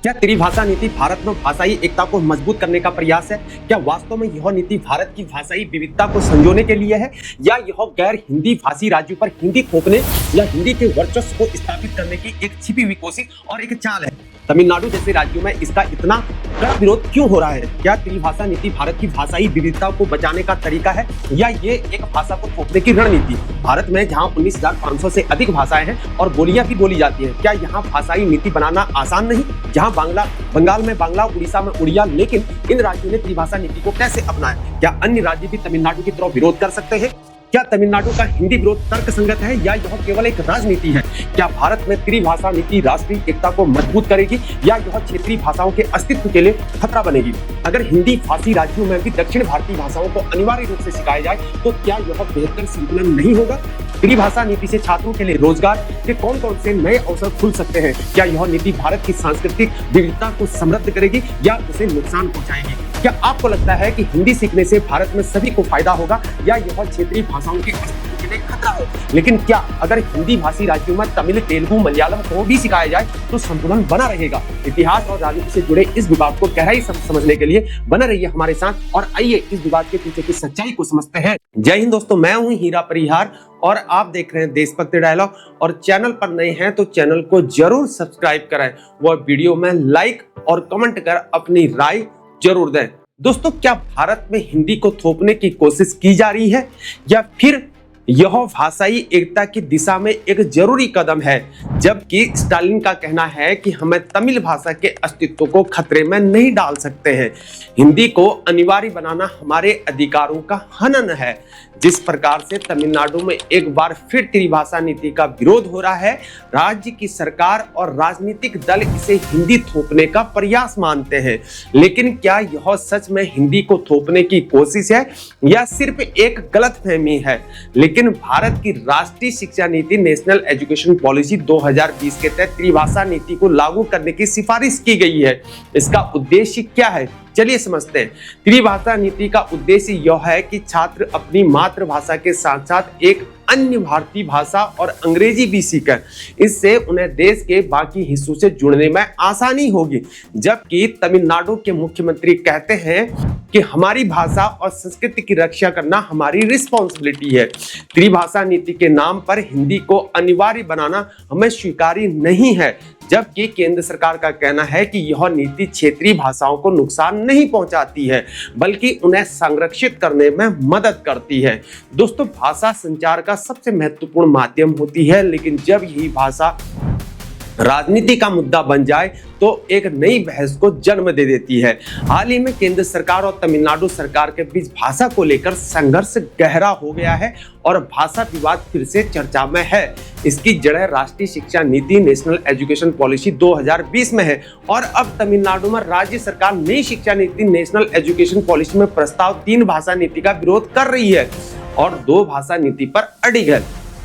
क्या त्रिभाषा नीति भारत में भाषाई एकता को मजबूत करने का प्रयास है? क्या वास्तव में यह नीति भारत की भाषाई विविधता को संजोने के लिए है, या यह गैर हिंदी भाषी राज्यों पर हिंदी थोपने या हिंदी के वर्चस्व को स्थापित करने की एक छिपी हुई कोशिश और एक चाल है? तमिलनाडु जैसे राज्यों में इसका इतना कड़ा विरोध क्यों हो रहा है? क्या त्रिभाषा नीति भारत की भाषाई विविधता को बचाने का तरीका है, या ये एक भाषा को थोपने की रणनीति? भारत में जहां 19,500 से अधिक भाषाएं हैं और बोलियां भी बोली जाती हैं, क्या यहाँ भाषाई नीति बनाना आसान नहीं? जहां बंगाल में बांग्ला, उड़ीसा में उड़िया, लेकिन इन राज्यों ने त्रिभाषा नीति को कैसे अपनाया? क्या अन्य राज्य भी तमिलनाडु की तरह विरोध कर सकते हैं? क्या तमिलनाडु का हिंदी विरोध तर्कसंगत है, या यह केवल एक राजनीति है? क्या भारत में त्रिभाषा नीति राष्ट्रीय एकता को मजबूत करेगी, या यह क्षेत्रीय भाषाओं के अस्तित्व के लिए खतरा बनेगी? अगर हिंदी भाषी राज्यों में भी दक्षिण भारतीय भाषाओं को अनिवार्य रूप से सिखाया जाए तो क्या यह बेहतर संतुलन नहीं होगा? त्रिभाषा नीति से छात्रों के लिए रोजगार के कौन कौन से नए अवसर खुल सकते हैं? क्या यह नीति भारत की सांस्कृतिक विविधता को समृद्ध करेगी, या उसे नुकसान पहुंचाएगी? क्या आपको लगता है कि हिंदी सीखने से भारत में सभी को फायदा होगा, या यह क्षेत्रीय भाषाओं के अस्तित्व के लिए खतरा है? लेकिन क्या अगर हिंदी भाषी राज्यों में तमिल, तेलुगु, मलयालम को भी सिखाया जाए तो संतुलन बना रहेगा? इतिहास और राजनीति से जुड़े इस विवाद को गहराई समझने के लिए बने रहिए हमारे साथ और आइए इस विवाद के पीछे की सच्चाई को समझते हैं। जय हिंद दोस्तों, मैं हूं हीरा परिहार और आप देख रहे हैं देशभक्ति डायलॉग। और चैनल पर नए हैं तो चैनल को जरूर सब्सक्राइब करें, वह वीडियो में लाइक और कमेंट कर अपनी राय जरूर दें। दोस्तों, क्या भारत में हिंदी को थोपने की कोशिश की जा रही है, या फिर यह भाषाई एकता की दिशा में एक जरूरी कदम है? जबकि स्टालिन का कहना है कि हमें तमिल भाषा के अस्तित्व को खतरे में नहीं डाल सकते हैं। हिंदी को अनिवार्य बनाना हमारे अधिकारों का हनन है। जिस प्रकार से तमिलनाडु में एक बार फिर त्रिभाषा नीति का विरोध हो रहा है, राज्य की सरकार और राजनीतिक दल इसे हिंदी थोपने का प्रयास मानते हैं। लेकिन क्या यह सच में हिंदी को थोपने की कोशिश है, या सिर्फ एक गलतफहमी है? लेकिन भारत की राष्ट्रीय शिक्षा नीति नेशनल एजुकेशन पॉलिसी 2020 के तहत त्रिभाषा नीति को लागू करने की सिफारिश की गई है। इसका उद्देश्य क्या है, चलिए समझते हैं। त्रिभाषा नीति का उद्देश्य यह है कि छात्र अपनी मातृभाषा के साथ साथ एक अन्य भारतीय भाषा और अंग्रेजी भी सीखें। इससे उन्हें देश के बाकी हिस्सों से जुड़ने में आसानी होगी। जबकि तमिलनाडु के मुख्यमंत्री कहते हैं कि हमारी भाषा और संस्कृति की रक्षा करना हमारी रिस्पॉन्सिबिलिटी है। त्रिभाषा नीति के नाम पर हिंदी को अनिवार्य बनाना हमें स्वीकार्य नहीं है। जबकि केंद्र सरकार का कहना है कि यह नीति क्षेत्रीय भाषाओं को नुकसान नहीं पहुंचाती है, बल्कि उन्हें संरक्षित करने में मदद करती है। दोस्तों, भाषा संचार का सबसे महत्वपूर्ण माध्यम होती है, लेकिन जब यही भाषा राजनीति का मुद्दा बन जाए तो एक नई बहस को जन्म दे देती है। हाल ही में केंद्र सरकार और तमिलनाडु सरकार के बीच भाषा को लेकर संघर्ष गहरा हो गया है और भाषा विवाद फिर से चर्चा में है। इसकी जड़ें राष्ट्रीय शिक्षा नीति नेशनल एजुकेशन पॉलिसी 2020 में है, और अब तमिलनाडु में राज्य सरकार नई शिक्षा नीति नेशनल एजुकेशन पॉलिसी में प्रस्ताव 3 भाषा नीति का विरोध कर रही है और 2 भाषा नीति पर अड़िग है,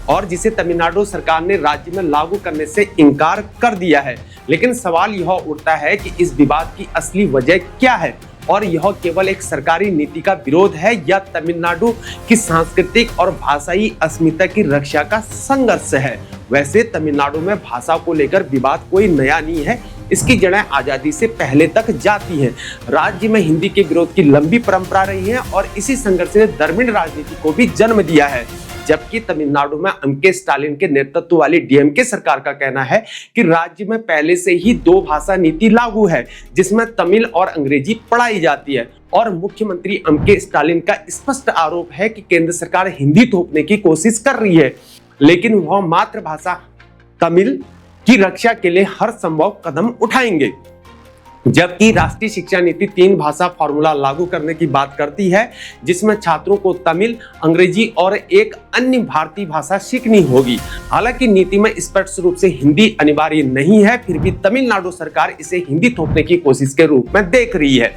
और जिसे तमिलनाडु सरकार ने राज्य में लागू करने से इनकार कर दिया है। लेकिन सवाल यह उठता है कि इस विवाद की असली वजह क्या है, और यह केवल एक सरकारी नीति का विरोध है, या तमिलनाडु की सांस्कृतिक और भाषाई अस्मिता की रक्षा का संघर्ष है? वैसे तमिलनाडु में भाषा को लेकर विवाद कोई नया नहीं है। इसकी जड़ें आजादी से पहले तक जाती हैं। राज्य में हिंदी के विरोध की लंबी परंपरा रही है और इसी संघर्ष ने द्रविड़ राजनीति को भी जन्म दिया है। जबकि तमिलनाडु में एम.के. स्टालिन के नेतृत्व वाली डीएमके सरकार का कहना है कि राज्य में पहले से ही 2 भाषा नीति लागू है, जिसमें तमिल और अंग्रेजी पढ़ाई जाती है। और मुख्यमंत्री एम.के. स्टालिन का स्पष्ट आरोप है कि केंद्र सरकार हिंदी थोपने की कोशिश कर रही है, लेकिन वह मातृभाषा तमिल की रक्षा के लिए हर संभव कदम उठाएंगे। जबकि राष्ट्रीय शिक्षा नीति 3 भाषा फॉर्मूला लागू करने की बात करती है, जिसमें छात्रों को तमिल, अंग्रेजी और एक अन्य भारतीय भाषा सीखनी होगी। हालांकि नीति में स्पष्ट रूप से हिंदी अनिवार्य नहीं है, फिर भी तमिलनाडु सरकार इसे हिंदी थोपने की कोशिश के रूप में देख रही है।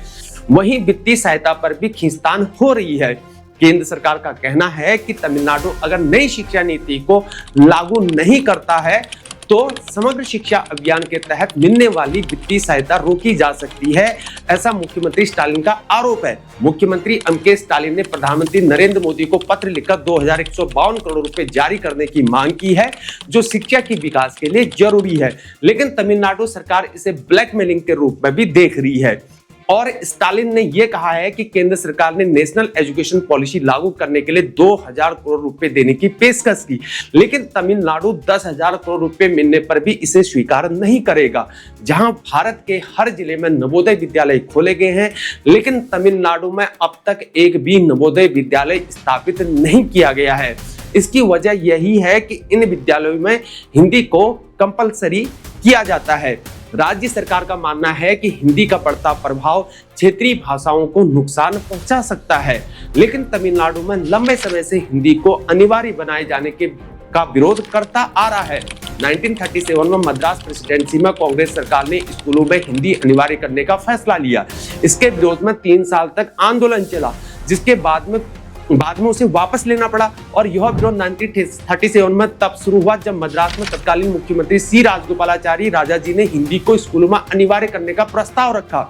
वहीं वित्तीय सहायता पर भी खींचतान हो रही है। केंद्र सरकार का कहना है कि तमिलनाडु अगर नई शिक्षा नीति को लागू नहीं करता है तो समग्र शिक्षा अभियान के तहत मिलने वाली वित्तीय सहायता रोकी जा सकती है, ऐसा मुख्यमंत्री स्टालिन का आरोप है। मुख्यमंत्री एम.के. स्टालिन ने प्रधानमंत्री नरेंद्र मोदी को पत्र लिखकर 2152 करोड़ रुपए जारी करने की मांग की है, जो शिक्षा के विकास के लिए जरूरी है, लेकिन तमिलनाडु सरकार इसे ब्लैकमेलिंग के रूप में भी देख रही है। और स्टालिन ने यह कहा है कि केंद्र सरकार ने नेशनल एजुकेशन पॉलिसी लागू करने के लिए 2000 करोड़ रुपए देने की पेशकश की, लेकिन तमिलनाडु 10,000 करोड़ रुपए मिलने पर भी इसे स्वीकार नहीं करेगा। जहां भारत के हर जिले में नवोदय विद्यालय खोले गए हैं, लेकिन तमिलनाडु में अब तक एक भी नवोदय विद्यालय स्थापित नहीं किया गया है। इसकी वजह यही है कि इन विद्यालयों में हिंदी को कंपलसरी किया जाता है। राज्य सरकार का मानना है कि हिंदी का बढ़ता प्रभाव क्षेत्रीय भाषाओं को नुकसान पहुंचा सकता है, लेकिन तमिलनाडु में लंबे समय से हिंदी को अनिवार्य बनाए जाने का विरोध करता आ रहा है। 1937 में मद्रास प्रेसिडेंसी में कांग्रेस सरकार ने स्कूलों में हिंदी अनिवार्य करने का फैसला लिया। इसके विरोध में 3 साल तक आंदोलन चला, जिसके बाद में उसे वापस लेना पड़ा। और यह विरोध 1937 में तब शुरू हुआ जब मद्रास में तत्कालीन मुख्यमंत्री सी राजगोपालाचारी राजाजी ने हिंदी को स्कूलों में अनिवार्य करने का प्रस्ताव रखा।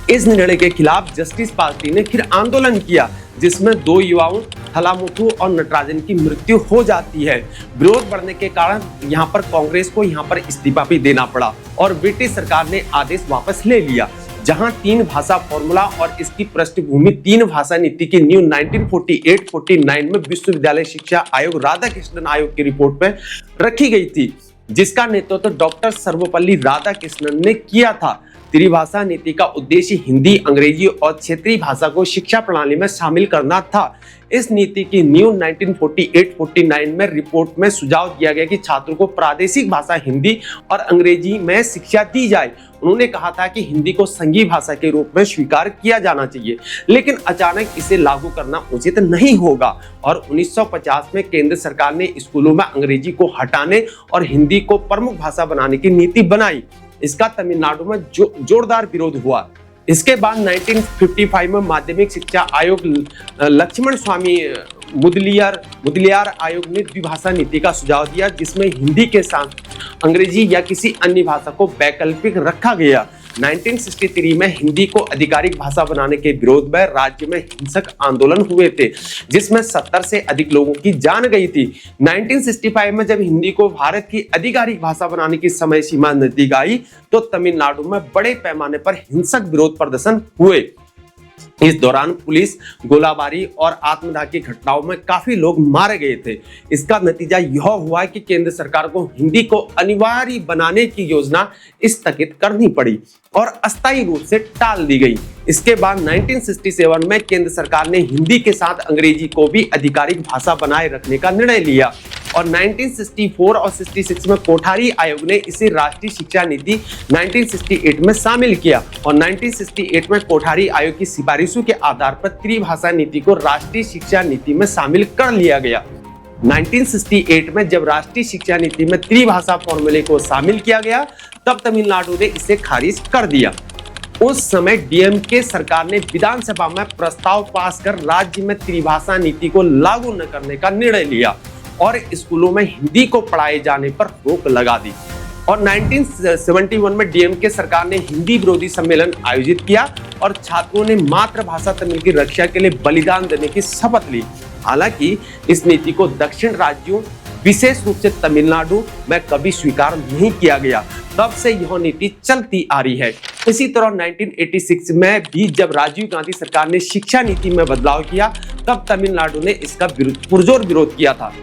इस निर्णय के खिलाफ जस्टिस पार्टी ने फिर आंदोलन किया, जिसमें 2 युवाओं थलामुथु और नटराजन की मृत्यु हो जाती है। विरोध बढ़ने के कारण यहाँ पर कांग्रेस को इस्तीफा भी देना पड़ा और ब्रिटिश सरकार ने आदेश वापस ले लिया। जहां 3 भाषा फॉर्मूला और इसकी पृष्ठभूमि 3 भाषा नीति की न्यू 1948-49 में विश्वविद्यालय शिक्षा आयोग राधाकृष्णन आयोग की रिपोर्ट में रखी गई थी, जिसका नेतृत्व डॉक्टर सर्वपल्ली राधाकृष्णन ने किया था। त्रिभाषा नीति का उद्देश्य हिंदी, अंग्रेजी और क्षेत्रीय भाषा को शिक्षा प्रणाली में शामिल करना था। इस नीति की न्यू 1948-49 में रिपोर्ट में सुझाव दिया गया कि छात्रों को प्रादेशिक भाषा हिंदी और अंग्रेजी में शिक्षा दी जाए। उन्होंने कहा था कि हिंदी को संघीय भाषा के रूप में स्वीकार किया जाना चाहिए, लेकिन अचानक इसे लागू करना उचित नहीं होगा। और 1950 में केंद्र सरकार ने स्कूलों में अंग्रेजी को हटाने और हिंदी को प्रमुख भाषा बनाने की नीति बनाई। इसका तमिलनाडु में जोरदार विरोध हुआ। इसके बाद 1955 में माध्यमिक शिक्षा आयोग लक्ष्मण स्वामी मुदलियार आयोग ने द्विभाषा नीति का सुझाव दिया, जिसमें हिंदी के साथ अंग्रेजी या किसी अन्य भाषा को वैकल्पिक रखा गया। 1963 में हिंदी को आधिकारिक भाषा बनाने के विरोध में राज्य में हिंसक आंदोलन हुए थे, जिसमें 70 से अधिक लोगों की जान गई थी। 1965 में जब हिंदी को भारत की आधिकारिक भाषा बनाने की समय सीमा नजदीक आई, तो तमिलनाडु में बड़े पैमाने पर हिंसक विरोध प्रदर्शन हुए। इस दौरान पुलिस गोलाबारी और आत्मदाह की घटनाओं में काफी लोग मारे गए थे। इसका नतीजा यह हुआ कि केंद्र सरकार को हिंदी को अनिवार्य बनाने की योजना स्थगित करनी पड़ी और अस्थायी रूप से टाल दी गई। इसके बाद 1967 में केंद्र सरकार ने हिंदी के साथ अंग्रेजी को भी आधिकारिक भाषा बनाए रखने का निर्णय लिया और 1964 और 66 में कोठारी आयोग ने इसे राष्ट्रीय शिक्षा नीति 1968 में शामिल किया और 1968 में कोठारी आयोग की सिफारिशों के आधार पर त्रिभाषा नीति को राष्ट्रीय शिक्षा नीति में शामिल कर लिया गया। 1968 में जब राष्ट्रीय शिक्षा नीति में त्रिभाषा फॉर्मूले को शामिल किया गया, तब तमिलनाडु ने इसे खारिज कर दिया। उस समय डीएमके सरकार ने विधानसभा में प्रस्ताव पास कर राज्य में त्रिभाषा नीति को लागू न करने का निर्णय लिया और स्कूलों में हिंदी को पढ़ाए जाने पर रोक लगा दी। और 1971 में डीएमके सरकार ने हिंदी विरोधी सम्मेलन आयोजित किया और छात्रों ने मातृभाषा तमिल की रक्षा के लिए बलिदान देने की शपथ ली। हालांकि इस नीति को दक्षिण राज्यों, विशेष रूप से तमिलनाडु में कभी स्वीकार नहीं किया गया। तब से यह नीति चलती आ रही है। इसी तरह 1986 में भी जब राजीव गांधी सरकार ने शिक्षा नीति में बदलाव किया, तब तमिलनाडु ने इसका पुरजोर विरोध किया था।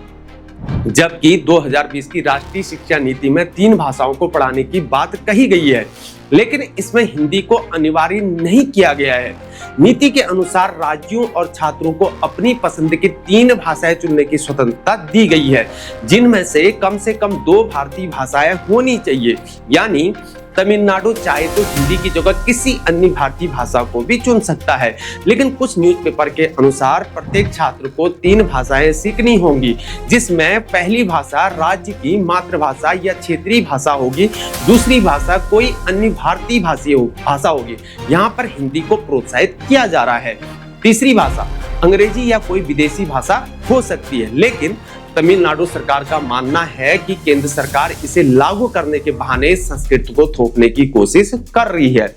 जबकि 2020 की राष्ट्रीय शिक्षा नीति में 3 भाषाओं को पढ़ाने की बात कही गई है, लेकिन इसमें हिंदी को अनिवार्य नहीं किया गया है। नीति के अनुसार राज्यों और छात्रों को अपनी पसंद की 3 भाषाएं चुनने की स्वतंत्रता दी गई है, जिनमें से कम 2 भारतीय भाषाएं होनी चाहिए। यानी तमिलनाडु चाहे तो हिंदी की जगह किसी अन्य भारतीय भाषा को भी चुन सकता है, लेकिन कुछ न्यूज़पेपर के अनुसार प्रत्येक छात्र को 3 भाषाएं सीखनी होंगी, जिसमें पहली भाषा राज्य की मातृभाषा या क्षेत्रीय भाषा होगी, दूसरी भाषा कोई अन्य भारतीय भाषा होगी। यहाँ पर हिंदी को प्रोत्साहित किया जा रहा है। तीसरी भाषा अंग्रेजी या कोई विदेशी भाषा हो सकती है, लेकिन तमिलनाडु सरकार का मानना है कि केंद्र सरकार इसे लागू करने के बहाने संस्कृत को थोपने की कोशिश कर रही है।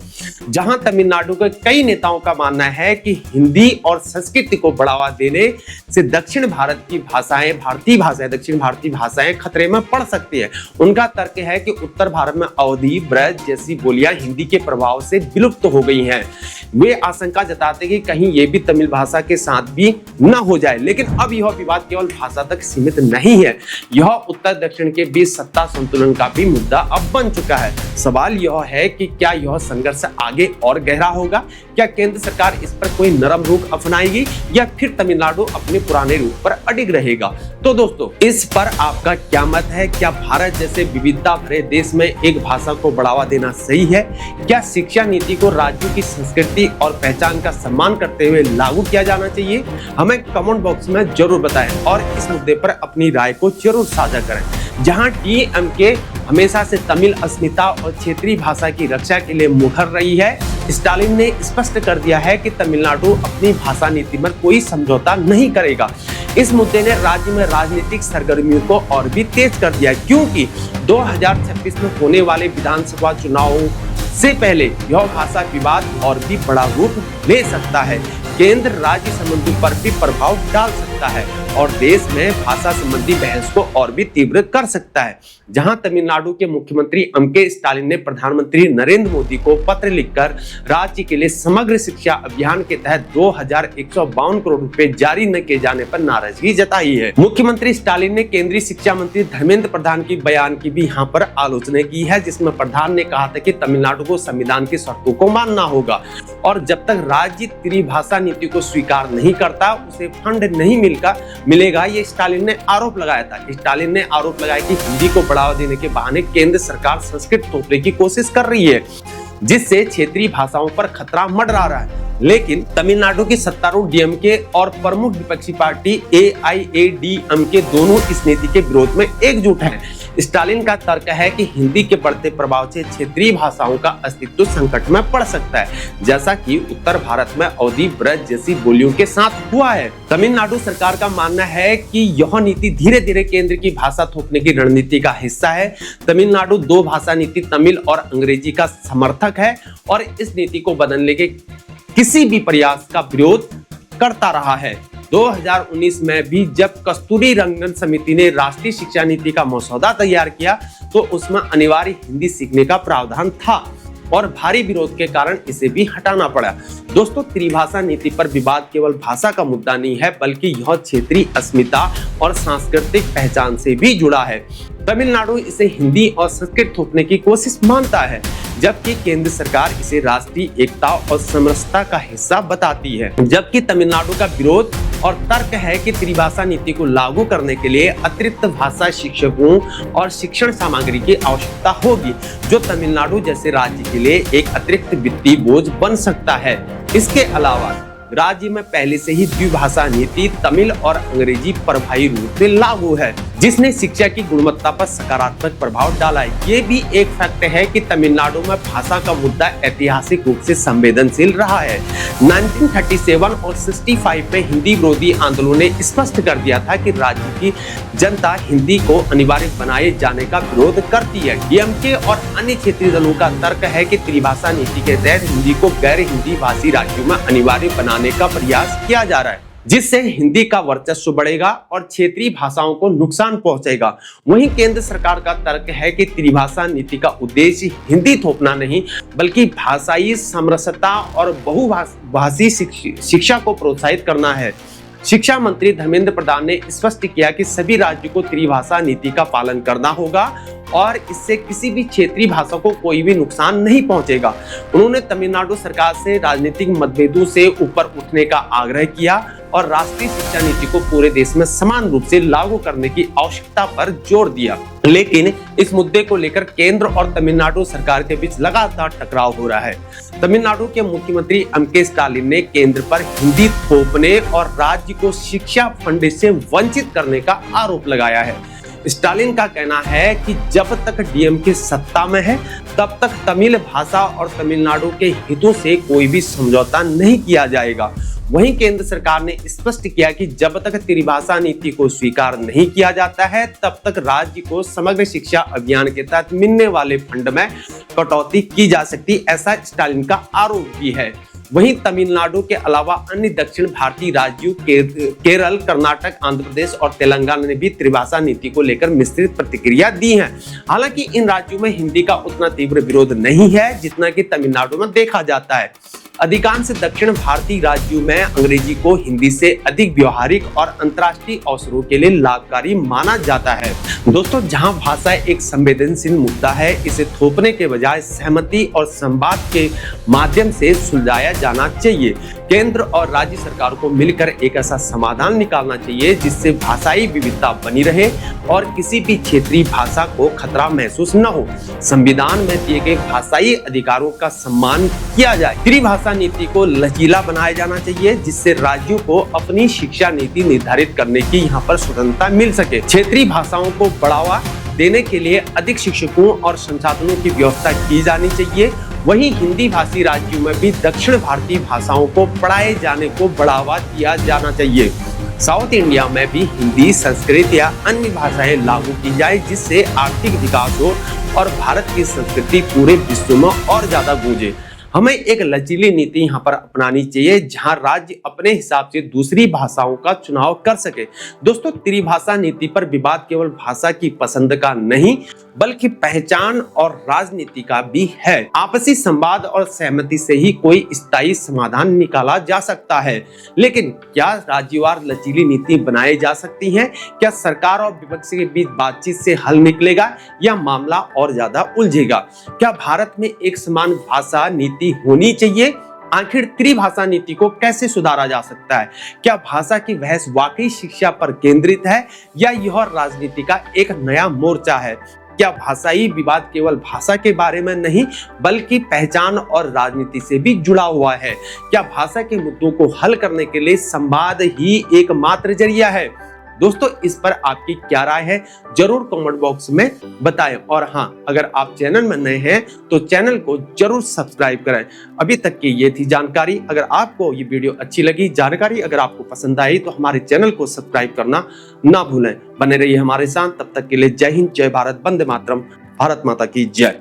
जहां तमिलनाडु के कई नेताओं का मानना है कि हिंदी और संस्कृत को बढ़ावा देने से दक्षिण भारत की भाषाएं, भारतीय भाषाएं, दक्षिण भारतीय भाषाएं खतरे में पड़ सकती है। उनका तर्क है कि उत्तर भारत में अवधी, ब्रज जैसी बोलियां हिंदी के प्रभाव से विलुप्त हो गई हैं। वे आशंका जताते कि कहीं ये भी तमिल भाषा के साथ भी न हो जाए। लेकिन अब यह विवाद केवल भाषा तक सीमित नहीं है, यह उत्तर दक्षिण के बीच सत्ता संतुलन का भी मुद्दा अब बन चुका है। सवाल यह है कि क्या यह संघर्ष आगे और गहरा होगा? क्या केंद्र सरकार इस पर कोई नरम रुख अपनाएगी या फिर तमिलनाडु अपने पुराने रूप पर अडिग रहेगा? तो दोस्तों, इस पर आपका क्या मत है? क्या भारत जैसे विविधता भरे देश में एक भाषा को बढ़ावा देना सही है? क्या शिक्षा नीति को राज्यों की संस्कृति और पहचान का सम्मान करते हुए लागू किया जाना चाहिए? हमें कमेंट बॉक्स में जरूर बताएं और इस मुद्दे पर अपनी राय को जरूर साझा करें। जहां डीएमके हमेशा से तमिल अस्मिता और क्षेत्रीय भाषा की रक्षा के लिए मुखर रही है, स्टालिन ने स्पष्ट कर दिया है कि तमिलनाडु अपनी भाषा नीति में कोई समझौता नहीं करेगा। इस मुद्दे ने राज्य में राजनीतिक सरगर्मियों को और भी तेज कर दिया, क्योंकि 2026 में होने वाले विधानसभा चुनावों से पहले यह भाषा विवाद और भी बड़ा रूप ले सकता है। केंद्र राज्य संबंधों पर भी प्रभाव डाल सकता है और देश में भाषा संबंधी बहस को और भी तीव्र कर सकता है। जहां तमिलनाडु के मुख्यमंत्री एम.के. स्टालिन ने प्रधानमंत्री नरेंद्र मोदी को पत्र लिखकर राज्य के लिए समग्र शिक्षा अभियान के तहत 2152 करोड़ रुपए जारी न किए जाने पर नाराजगी जताई है। मुख्यमंत्री स्टालिन ने केंद्रीय शिक्षा मंत्री धर्मेंद्र प्रधान की बयान की भी यहाँ पर आलोचना की है, जिसमें प्रधान ने कहा था कि तमिलनाडु को संविधान की शर्तों को मानना होगा और जब तक राज्य त्रिभाषा नीति को स्वीकार नहीं करता उसे फंड नहीं मिलेगा। ये स्टालिन ने आरोप लगाया था। स्टालिन ने आरोप लगाया कि हिंदी को बढ़ावा देने के बहाने केंद्र सरकार संस्कृत थोपने की कोशिश कर रही है, जिससे क्षेत्रीय भाषाओं पर खतरा मंडरा रहा है। लेकिन तमिलनाडु की सत्तारूढ़ डीएमके और प्रमुख विपक्षी पार्टी एआईएडीएमके दोनों इस नीति के विरोध में एकजुट हैं। स्टालिन का तर्क है कि हिंदी के बढ़ते प्रभाव से क्षेत्रीय भाषाओं का अस्तित्व संकट में पड़ सकता है, जैसा कि उत्तर भारत में अवधी, ब्रज जैसी बोलियों के साथ हुआ है। तमिलनाडु सरकार का मानना है कि यह नीति धीरे धीरे केंद्र की भाषा थोपने की रणनीति का हिस्सा है। तमिलनाडु दो भाषा नीति तमिल और अंग्रेजी का समर्थक है और इस नीति को बदलने के किसी भी प्रयास का विरोध करता रहा है। 2019 में भी जब कस्तूरी रंगन समिति ने राष्ट्रीय शिक्षा नीति का मसौदा तैयार किया तो उसमें अनिवार्य हिंदी सीखने का प्रावधान था और भारी विरोध के कारण इसे भी हटाना पड़ा। दोस्तों, त्रिभाषा नीति पर विवाद केवल भाषा का मुद्दा नहीं है, बल्कि यह क्षेत्रीय अस्मिता और सांस्कृतिक पहचान से भी जुड़ा है। तमिलनाडु इसे हिंदी और संस्कृत थोपने की कोशिश मानता है, जबकि केंद्र सरकार इसे राष्ट्रीय एकता और समरसता का हिस्सा बताती है। जबकि तमिलनाडु का विरोध और तर्क है कि त्रिभाषा नीति को लागू करने के लिए अतिरिक्त भाषा शिक्षकों और शिक्षण सामग्री की आवश्यकता होगी, जो तमिलनाडु जैसे राज्य के लिए एक अतिरिक्त वित्तीय बोझ बन सकता है। इसके अलावा राज्य में पहले से ही द्विभाषा नीति तमिल और अंग्रेजी प्रभावी रूप से लागू है, जिसने शिक्षा की गुणवत्ता पर सकारात्मक प्रभाव डाला है। ये भी एक फैक्ट है कि तमिलनाडु में भाषा का मुद्दा ऐतिहासिक रूप से संवेदनशील रहा है। 1937 और 65 में हिंदी विरोधी आंदोलनों ने स्पष्ट कर दिया था कि राज्य की जनता हिंदी को अनिवार्य बनाए जाने का विरोध करती है। डीएमके और अन्य क्षेत्रीय दलों का तर्क है कि त्रिभाषा नीति के तहत हिंदी को गैर हिंदी भाषी राज्यों में अनिवार्य बनाने का प्रयास किया जा रहा है, जिससे हिंदी का वर्चस्व बढ़ेगा और क्षेत्रीय भाषाओं को नुकसान पहुंचेगा। वहीं केंद्र सरकार का तर्क है कि त्रिभाषा नीति का उद्देश्य हिंदी थोपना नहीं, बल्कि भाषाई समरसता और बहुभाषी शिक्षा को प्रोत्साहित करना है। शिक्षा मंत्री धर्मेंद्र प्रधान ने स्पष्ट किया कि सभी राज्यों को त्रिभाषा नीति का पालन करना होगा और इससे किसी भी क्षेत्रीय भाषा को कोई भी नुकसान नहीं पहुंचेगा। उन्होंने तमिलनाडु सरकार से राजनीतिक मतभेदों से ऊपर उठने का आग्रह किया और राष्ट्रीय शिक्षा नीति को पूरे देश में समान रूप से लागू करने की आवश्यकता पर जोर दिया। लेकिन इस मुद्दे को लेकर केंद्र और तमिलनाडु सरकार के बीच लगातार टकराव हो रहा है। तमिलनाडु के मुख्यमंत्री एम.के. स्टालिन ने केंद्र पर हिंदी थोपने और राज्य को शिक्षा फंड से वंचित करने का आरोप लगाया है। स्टालिन का कहना है कि जब तक डीएमके सत्ता में है तब तक तमिल भाषा और तमिलनाडु के हितों से कोई भी समझौता नहीं किया जाएगा। वहीं केंद्र सरकार ने स्पष्ट किया कि जब तक त्रिभाषा नीति को स्वीकार नहीं किया जाता है तब तक राज्य को समग्र शिक्षा अभियान के तहत मिलने वाले फंड में कटौती की जा सकती, ऐसा स्टालिन का आरोप भी है। वहीं तमिलनाडु के अलावा अन्य दक्षिण भारतीय राज्यों केरल, कर्नाटक, आंध्र प्रदेश और तेलंगाना ने भी त्रिभाषा नीति को लेकर मिश्रित प्रतिक्रिया दी है। हालांकि इन राज्यों में हिंदी का उतना तीव्र विरोध नहीं है जितना कि तमिलनाडु में देखा जाता है। अधिकांश दक्षिण भारतीय राज्यों में अंग्रेजी को हिंदी से अधिक व्यवहारिक और अंतर्राष्ट्रीय अवसरों के लिए लाभकारी माना जाता है। दोस्तों, जहां भाषा एक संवेदनशील मुद्दा है, इसे थोपने के बजाय सहमति और संवाद के माध्यम से सुलझाया जाना चाहिए। केंद्र और राज्य सरकार को मिलकर एक ऐसा समाधान निकालना चाहिए जिससे भाषाई विविधता बनी रहे और किसी भी क्षेत्रीय भाषा को खतरा महसूस न हो। संविधान में दिए गए भाषाई अधिकारों का सम्मान किया जाए। त्रिभाषा नीति को लचीला बनाया जाना चाहिए जिससे राज्यों को अपनी शिक्षा नीति निर्धारित करने की यहाँ पर स्वतंत्रता मिल सके। क्षेत्रीय भाषाओं को बढ़ावा देने के लिए अधिक शिक्षकों और संसाधनों की व्यवस्था की जानी चाहिए। वहीं हिंदी भाषी राज्यों में भी दक्षिण भारतीय भाषाओं को पढ़ाए जाने को बढ़ावा दिया जाना चाहिए। साउथ इंडिया में भी हिंदी, संस्कृत या अन्य भाषाएं लागू की जाए जिससे आर्थिक विकास हो और भारत की संस्कृति पूरे विश्व में और ज्यादा गूंजे। हमें एक लचीली नीति यहाँ पर अपनानी चाहिए जहाँ राज्य अपने हिसाब से दूसरी भाषाओं का चुनाव कर सके। दोस्तों, त्रिभाषा नीति पर विवाद केवल भाषा की पसंद का नहीं बल्कि पहचान और राजनीति का भी है। आपसी संवाद और सहमति से ही कोई स्थायी समाधान निकाला जा सकता है। लेकिन क्या राज्यवार लचीली नीति बनाई जा सकती है? क्या सरकार और विपक्ष के बीच बातचीत से हल निकलेगा या मामला और ज्यादा उलझेगा? क्या भारत में एक समान भाषा नीति होनी चाहिए? आखिर त्रिभाषा नीति को कैसे सुधारा जा सकता है? क्या भाषा की बहस वाकई शिक्षा पर केंद्रित है या यह राजनीति का एक नया मोर्चा है? क्या भाषाई विवाद केवल भाषा के बारे में नहीं बल्कि पहचान और राजनीति से भी जुड़ा हुआ है? क्या भाषा के मुद्दों को हल करने के लिए संवाद ही एकमात्र जरिया है? दोस्तों, इस पर आपकी क्या राय है जरूर कमेंट बॉक्स में बताएं। और हाँ, अगर आप चैनल में नए हैं तो चैनल को जरूर सब्सक्राइब करें। अभी तक की ये थी जानकारी। अगर आपको ये वीडियो अच्छी लगी, जानकारी अगर आपको पसंद आई तो हमारे चैनल को सब्सक्राइब करना ना भूलें। बने रहिए हमारे साथ। तब तक के लिए जय हिंद, जय भारत, वंदे मातरम, भारत माता की जय।